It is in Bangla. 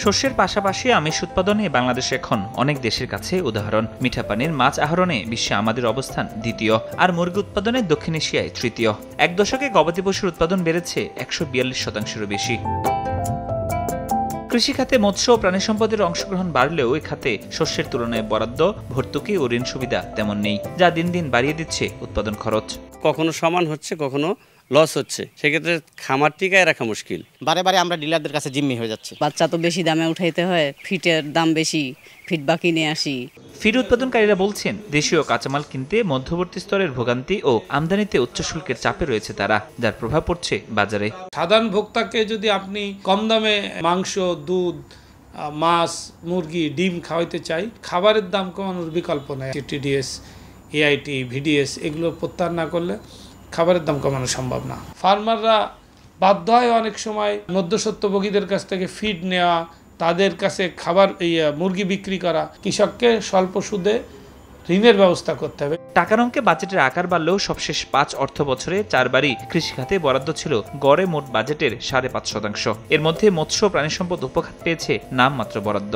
শস্যের পাশাপাশি আমিষ উৎপাদনে বাংলাদেশ এখন অনেক দেশের কাছে উদাহরণ। মিঠা পানির মাছ আহরণে বিশ্বে আমাদের অবস্থান দ্বিতীয়, আর মুরগি উৎপাদনে দক্ষিণ এশিয়ায় তৃতীয়। এক দশকে গবাদি পশুর উৎপাদন বেড়েছে ১৪২%-এরও বেশি। কৃষিখাতে মৎস্য ও প্রাণী সম্পদের অংশগ্রহণ বাড়লেও এ খাতে শস্যের তুলনায় বরাদ্দ, ভর্তুকি ও ঋণ সুবিধা তেমন নেই, যা দিন দিন বাড়িয়ে দিচ্ছে উৎপাদন খরচ। কখনো সমান হচ্ছে, কখনো লস হচ্ছে, সেক্ষেত্রে খামার টিকায় রাখা মুশকিল। বারে বারে আমরা ডিলারদের কাছে জিম্মি হয়ে যাচ্ছে। বাচ্চা তো বেশি দামে উঠাইতে হয়, ফিটের দাম বেশি, ফিট বাকি নিয়ে আসি। ফিড উৎপাদনকারীরা বলছেন, দেশীয় কাঁচামাল কিনতে মধ্যবর্তী স্তরের ভোগান্তি ও আমদানিতে উচ্চ শুল্কের চাপে রয়েছে তারা, যার প্রভাব পড়ছে বাজারে। সাধারণ ভোক্তাকে যদি আপনি কম দামে মাংস, দুধ, মাছ, মুরগি, ডিম খাওয়াইতে চাই, খাবারের দাম কমানোর বিকল্প নেই। টিডিএস, এআইটি, ভিডিএস এগুলো প্রত্যাহার না করলে খাবারের দাম কমানো সম্ভব না। ফার্মাররা বাধ্য হয় অনেক সময় মধ্যস্বত্বভোগীদের কাছ থেকে ফিড নেওয়া, তাদের কাছে খাবার মুরগি বিক্রি করা। কৃষককে স্বল্প সুদে ঋণের ব্যবস্থা করতে হবে। টাকার অঙ্কে বাজেটের আকার বাড়লেও সবশেষ ৫ অর্থ বছরে ৪ বারই কৃষিখাতে বরাদ্দ ছিল গড়ে মোট বাজেটের ৫.৫%। এর মধ্যে মৎস্য প্রাণী সম্পদ উপখাত পেয়েছে নামমাত্র বরাদ্দ।